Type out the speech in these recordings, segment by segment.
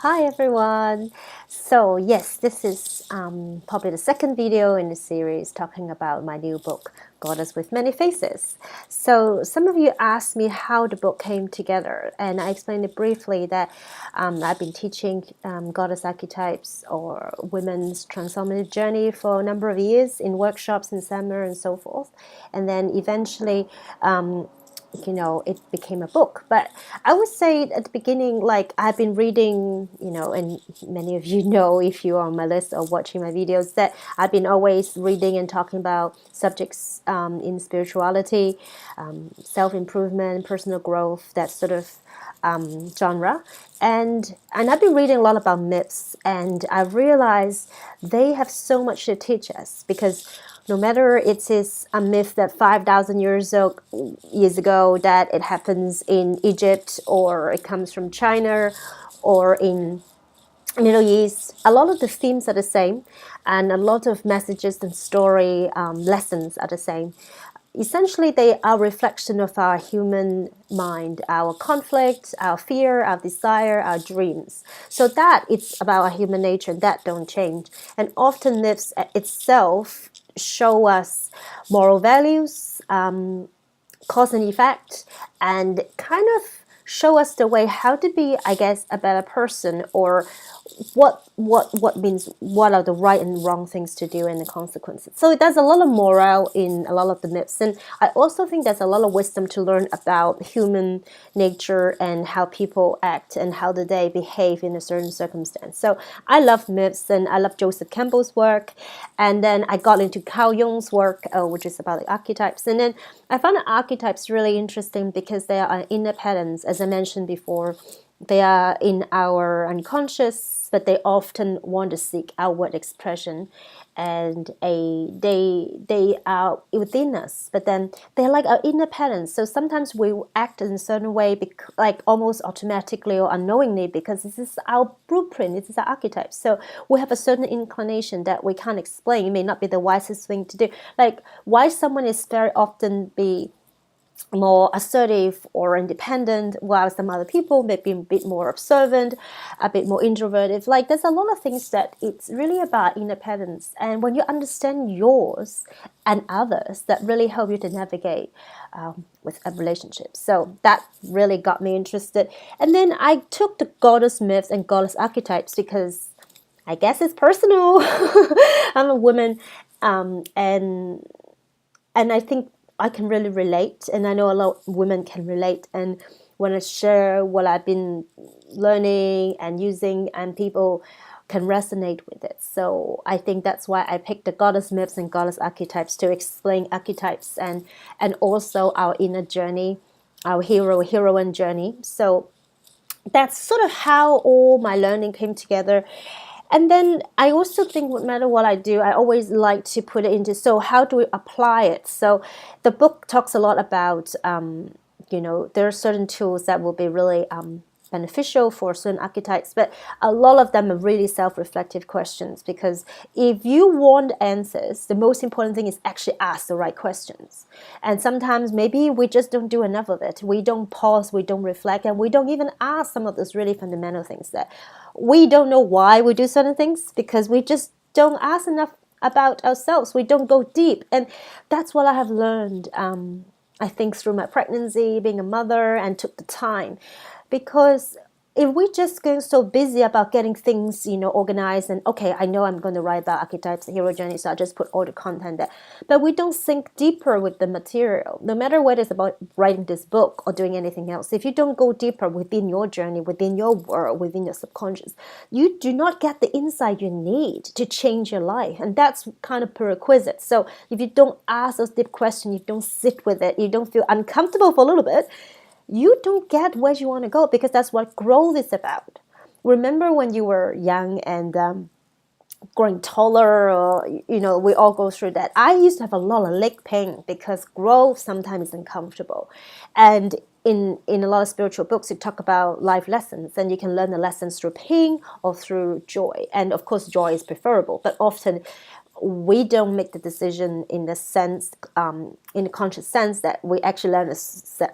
Hi everyone. So yes, this is probably the second video in the series talking about my new book, Goddess with Many Faces. So some of you asked me how the book came together, and I explained it briefly that I've been teaching goddess archetypes or women's transformative journey for a number of years in workshops and seminar and so forth, and then eventually it became a book. But I would say at the beginning, like I've been reading, and many of you know if you are on my list or watching my videos, that I've been always reading and talking about subjects in spirituality, self-improvement, personal growth, that sort of genre. And I've been reading a lot about myths, and I've realized they have so much to teach us, because no matter it is a myth that 5,000 years ago that it happens in Egypt, or it comes from China, or in Middle East, a lot of the themes are the same, and a lot of messages and story lessons are the same. Essentially, they are a reflection of our human mind, our conflict, our fear, our desire, our dreams. So that it's about our human nature, and that don't change. And often myths itself show us moral values, cause and effect, and kind of show us the way how to be, I guess, a better person, or what are the right and wrong things to do and the consequences. So there's a lot of morale in a lot of the myths, and I also think there's a lot of wisdom to learn about human nature and how people act and how do they behave in a certain circumstance. So I love myths, and I love Joseph Campbell's work, and then I got into Carl Jung's work, which is about the archetypes. And then I found the archetypes really interesting because they are inner patterns, as I mentioned before. They are in our unconscious, but they often want to seek outward expression, and they are within us. But then they're like our inner patterns. So sometimes we act in a certain way, like almost automatically or unknowingly, because this is our blueprint. This is our archetype. So we have a certain inclination that we can't explain. It may not be the wisest thing to do. Like why someone is very often be more assertive or independent, while some other people may be a bit more observant, a bit more introverted. Like there's a lot of things that it's really about inner patterns, and when you understand yours and others, that really help you to navigate with a relationship. So that really got me interested. And then I took the goddess myths and goddess archetypes because I guess it's personal. I'm a woman, and I think I can really relate, and I know a lot of women can relate. And when I share what I've been learning and using, and people can resonate with it. So I think that's why I picked the goddess myths and goddess archetypes to explain archetypes and also our inner journey, our heroine journey. So that's sort of how all my learning came together. And then I also think no matter what I do, I always like to put it into, so how do we apply it? So the book talks a lot about, there are certain tools that will be really beneficial for certain archetypes, but a lot of them are really self-reflective questions, because if you want answers, the most important thing is actually ask the right questions. And sometimes maybe we just don't do enough of it. We don't pause, we don't reflect, and we don't even ask some of those really fundamental things that we don't know why we do certain things, because we just don't ask enough about ourselves. We don't go deep. And that's what I have learned, I think, through my pregnancy, being a mother, and took the time. Because if we just go so busy about getting things, organized, and okay, I know I'm going to write about archetypes and hero journey, so I'll just put all the content there. But we don't think deeper with the material. No matter what it's about writing this book or doing anything else, if you don't go deeper within your journey, within your world, within your subconscious, you do not get the insight you need to change your life. And that's kind of prerequisite. So if you don't ask those deep questions, you don't sit with it, you don't feel uncomfortable for a little bit, you don't get where you want to go, because that's what growth is about. Remember when you were young and growing taller, or, we all go through that. I used to have a lot of leg pain because growth sometimes is uncomfortable. And in a lot of spiritual books, you talk about life lessons, and you can learn the lessons through pain or through joy. And of course, joy is preferable, but often we don't make the decision in the sense, in the conscious sense, that we actually learn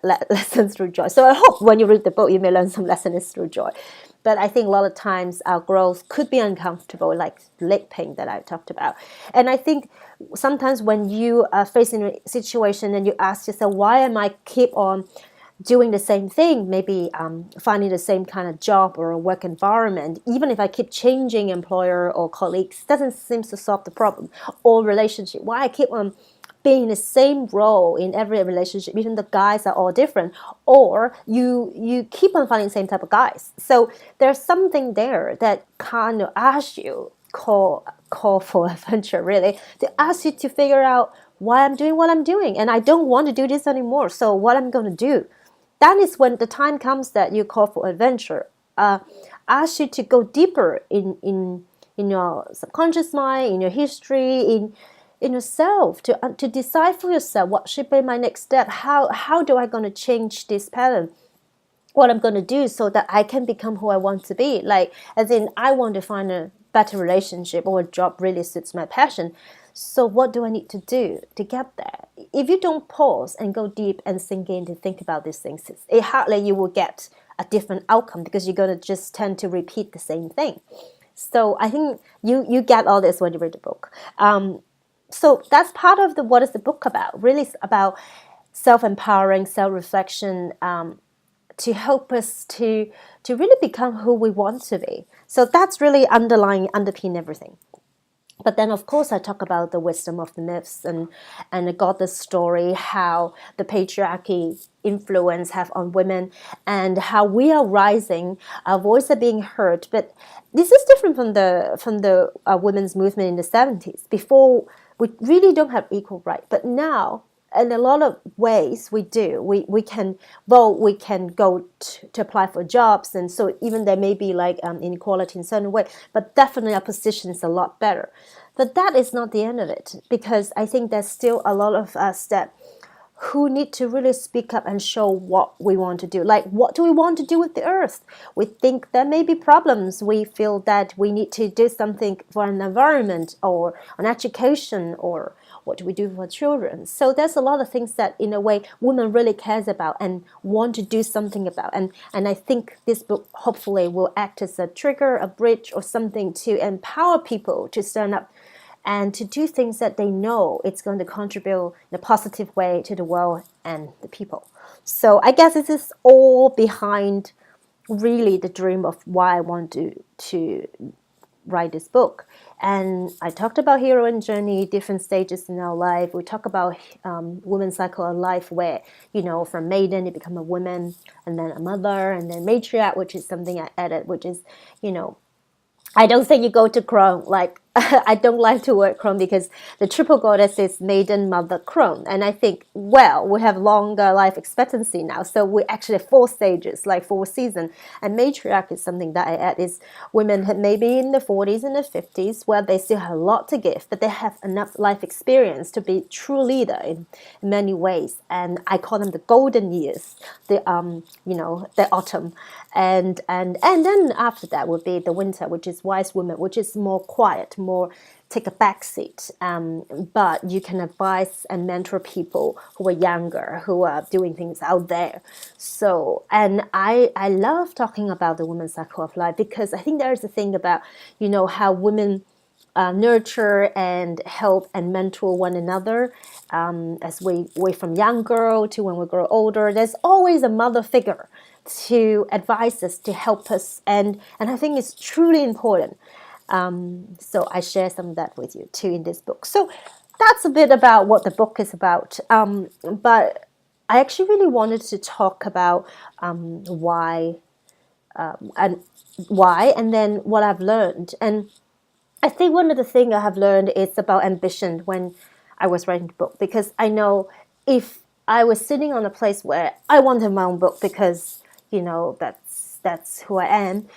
lessons through joy. So I hope when you read the book, you may learn some lessons through joy. But I think a lot of times our growth could be uncomfortable, like leg pain that I talked about. And I think sometimes when you are facing a situation and you ask yourself, why am I keep on doing the same thing, maybe finding the same kind of job or a work environment, even if I keep changing employer or colleagues, doesn't seem to solve the problem. Or relationship, why I keep on being in the same role in every relationship, even the guys are all different, or you keep on finding the same type of guys. So there's something there that kind of asks you, call for adventure, really, to ask you to figure out why I'm doing what I'm doing, and I don't want to do this anymore, so what I'm going to do. That is when the time comes that you call for adventure. Ask you to go deeper in your subconscious mind, in your history, in yourself, to decide for yourself what should be my next step. How do I going to change this pattern? What I'm going to do so that I can become who I want to be. Like, as in, I want to find a better relationship or a job really suits my passion. So what do I need to do to get there? If you don't pause and go deep and sink in to think about these things, it hardly you will get a different outcome, because you're going to just tend to repeat the same thing. So I think you get all this when you read the book. So that's part of what is the book about. Really, it's about self-empowering, self-reflection, to help us to really become who we want to be. So that's really underpin everything. But then, of course, I talk about the wisdom of the myths and the goddess story, how the patriarchy influence have on women, and how we are rising, our voice are being heard. But this is different from the women's movement in the 70s. Before, we really don't have equal right. But now, in a lot of ways, we do. We can vote, we can go to apply for jobs, and so even there may be like inequality in certain way, but definitely our position is a lot better. But that is not the end of it, because I think there's still a lot of us that who need to really speak up and show what we want to do. Like, what do we want to do with the earth? We think there may be problems. We feel that we need to do something for an environment or an education, or what do we do for children? So there's a lot of things that, in a way, women really cares about and want to do something about. And I think this book hopefully will act as a trigger, a bridge, or something to empower people to stand up and to do things that they know it's going to contribute in a positive way to the world and the people. So I guess this is all behind really the dream of why I want to write this book. And I talked about heroine journey, different stages in our life. We talk about women's cycle of life, where, from maiden you become a woman, and then a mother, and then matriarch, which is something I added, which is, I don't think you go to crone. Like, I don't like the word crone, because the triple goddess is maiden, mother, crone. And I think, well, we have longer life expectancy now. So we actually have 4 stages, like 4 seasons. And matriarch is something that I add, is women maybe in the 40s and the 50s, where they still have a lot to give, but they have enough life experience to be true leader in many ways. And I call them the golden years, the autumn. And then after that would be the winter, which is wise woman, which is more quiet, more take a back seat. But you can advise and mentor people who are younger, who are doing things out there. So, and I love talking about the women's cycle of life, because I think there is a thing about, how women nurture and help and mentor one another as we from young girl to when we grow older. There's always a mother figure to advise us, to help us, and I think it's truly important. So I share some of that with you too in this book. So that's a bit about what the book is about. But I actually really wanted to talk about why, and then what I've learned. And I think one of the things I have learned is about ambition when I was writing the book, because I know if I was sitting on a place where I wanted my own book because, that's who I am,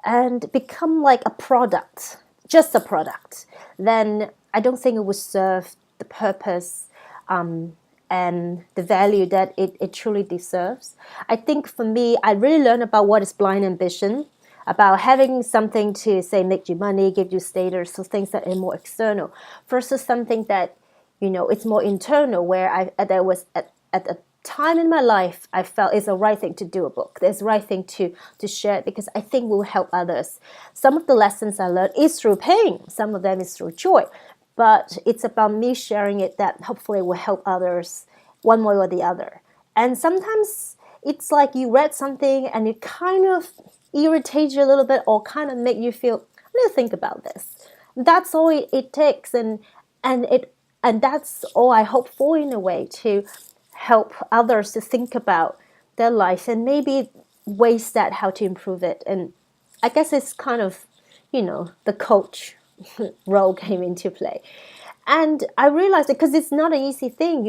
and become like a product, just a product, then I don't think it would serve the purpose and the value that it truly deserves. I think for me, I really learned about what is blind ambition, about having something to say make you money, give you status, so things that are more external, versus something that, it's more internal, where there was at time in my life, I felt it's the right thing to do a book. It's the right thing to share it, because I think it will help others. Some of the lessons I learned is through pain. Some of them is through joy. But it's about me sharing it that hopefully will help others one way or the other. And sometimes it's like you read something and it kind of irritates you a little bit, or kind of make you feel, let's think about this. That's all it takes, and that's all I hope for, in a way, to help others to think about their life and maybe ways that how to improve it. And I guess it's kind of, the coach role came into play. And I realized it, because it's not an easy thing,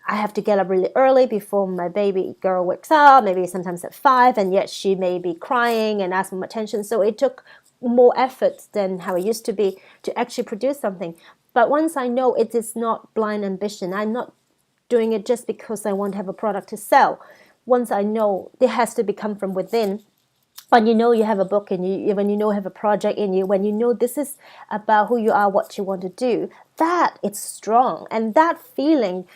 I have to get up really early before my baby girl wakes up, maybe sometimes at 5, and yet she may be crying and asking for attention. So it took more effort than how it used to be to actually produce something. But once I know it is not blind ambition, I'm not doing it just because I want to have a product to sell. Once I know it has to come from within, when you have a book in you, when you have a project in you, when this is about who you are, what you want to do, that it's strong. And that feeling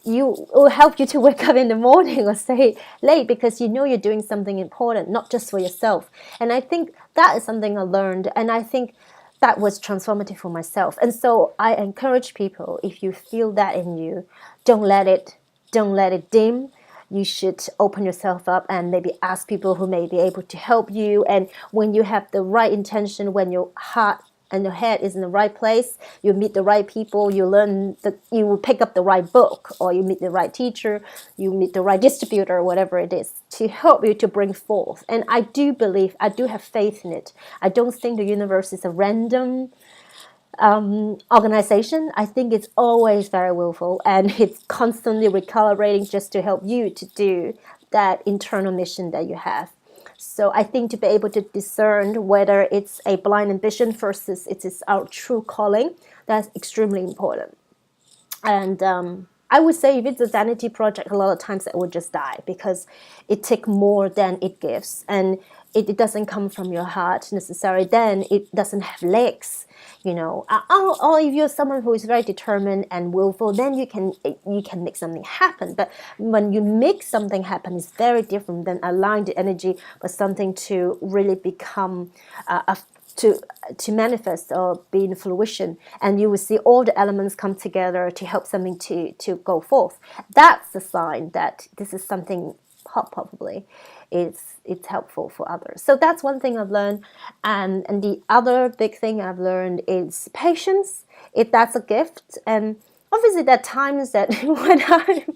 will help you to wake up in the morning or stay late, because you're doing something important, not just for yourself. And I think that is something I learned, and I think that was transformative for myself. And so I encourage people, if you feel that in you, don't let it dim. You should open yourself up and maybe ask people who may be able to help you. And when you have the right intention, when your heart and your head is in the right place, you meet the right people, you will pick up the right book, or you meet the right teacher, you meet the right distributor, whatever it is, to help you to bring forth. And I do have faith in it. I don't think the universe is a random organization. I think it's always very willful, and it's constantly recalibrating just to help you to do that internal mission that you have. So I think to be able to discern whether it's a blind ambition versus it is our true calling, that's extremely important. And I would say if it's a vanity project, a lot of times it will just die, because it takes more than it gives, and it doesn't come from your heart necessarily. Then it doesn't have legs. Or if you're someone who is very determined and willful, then you can make something happen. But when you make something happen, it's very different than allowing the energy for something to really become to manifest or be in fruition. And you will see all the elements come together to help something to go forth. That's a sign that this is something probably it's helpful for others. So that's one thing I've learned. And the other big thing I've learned is patience. That's a gift. And obviously there are times that when I'm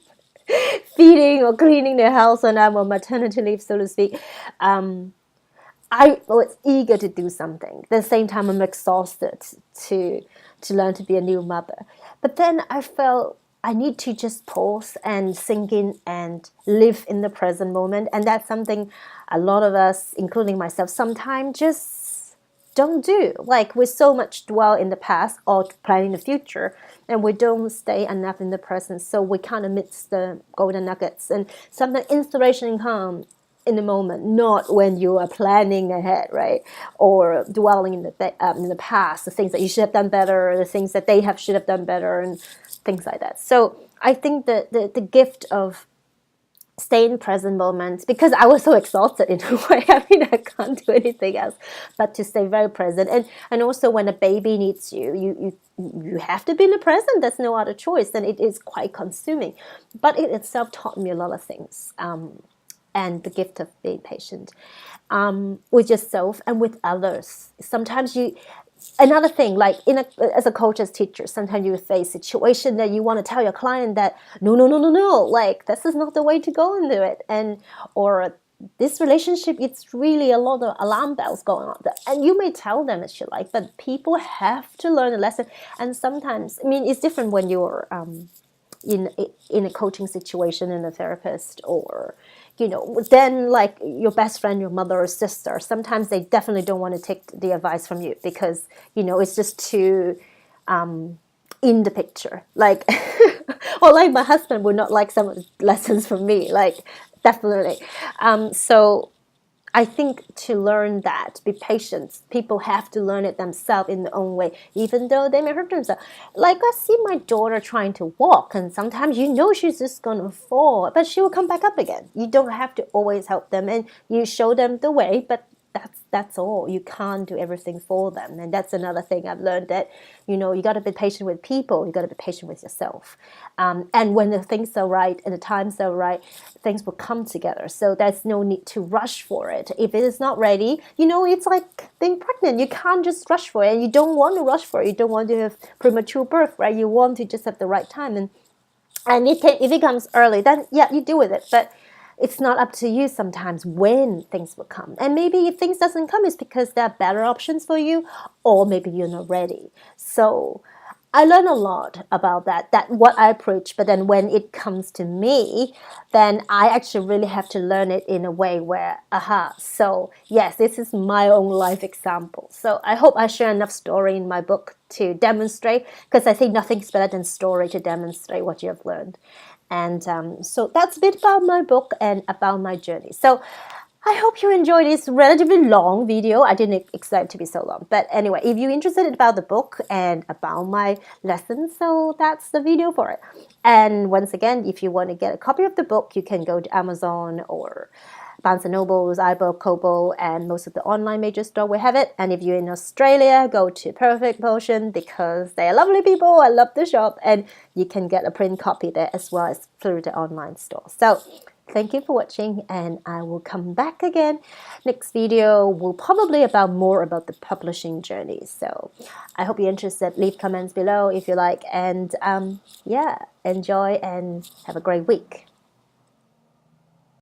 feeding or cleaning the house, and I'm on maternity leave, so to speak, I was eager to do something. At the same time, I'm exhausted to learn to be a new mother. But then I felt I need to just pause and sink in and live in the present moment. And that's something a lot of us, including myself, sometimes just don't do. Like, we so much dwell in the past or planning the future, and we don't stay enough in the present. So we kind of miss the golden nuggets. And sometimes inspiration comes in the moment, not when you are planning ahead, right? Or dwelling in the past, the things that you should have done better, the things that they should have done better, and things like that. So I think that the gift of staying present moments, because I was so exhausted in a way. I mean, I can't do anything else but to stay very present. And also when a baby needs you have to be in the present. There's no other choice. And it is quite consuming. But it itself taught me a lot of things. And the gift of being patient with yourself and with others. Sometimes another thing, like as a coach, as teacher, sometimes you face a situation that you want to tell your client that no, like this is not the way to go and do it, or this relationship, it's really a lot of alarm bells going on. And you may tell them as you like, but people have to learn a lesson. And sometimes, I mean, it's different when you're in a coaching situation, in a therapist, or then like your best friend, your mother or sister, sometimes they definitely don't want to take the advice from you because, it's just too in the picture. Like, or like my husband would not like some of the lessons from me, like definitely. So I think to learn that, be patient. People have to learn it themselves in their own way, even though they may hurt themselves. Like I see my daughter trying to walk, and sometimes you know she's just gonna fall, but she will come back up again. You don't have to always help them, and you show them the way, but that's all. You can't do everything for them, and that's another thing I've learned, that you got to be patient with people. You got to be patient with yourself, and when the things are right and the times are right, things will come together. So there's no need to rush for it. If it is not ready, it's like being pregnant. You can't just rush for it, and you don't want to rush for it. You don't want to have premature birth, right? You want to just have the right time, and if it comes early, then yeah, you deal with it. But it's not up to you sometimes when things will come. And maybe if things doesn't come, it's because there are better options for you, or maybe you're not ready. So I learn a lot about that what I preach, but then when it comes to me, then I actually really have to learn it in a way where, so yes, this is my own life example. So I hope I share enough story in my book to demonstrate, because I think nothing's better than story to demonstrate what you have learned. And so that's a bit about my book and about my journey. So I hope you enjoyed this relatively long video. I didn't expect it to be so long. But anyway, if you're interested about the book and about my lessons, so that's the video for it. And once again, if you want to get a copy of the book, you can go to Amazon or Barnes & Noble's, iBook, Kobo, and most of the online major store will have it. And if you're in Australia, go to Perfect Potion, because they are lovely people. I love the shop, and you can get a print copy there as well as through the online store. So thank you for watching, and I will come back again. Next video will probably more about the publishing journey. So I hope you're interested. Leave comments below if you like, and yeah, enjoy and have a great week.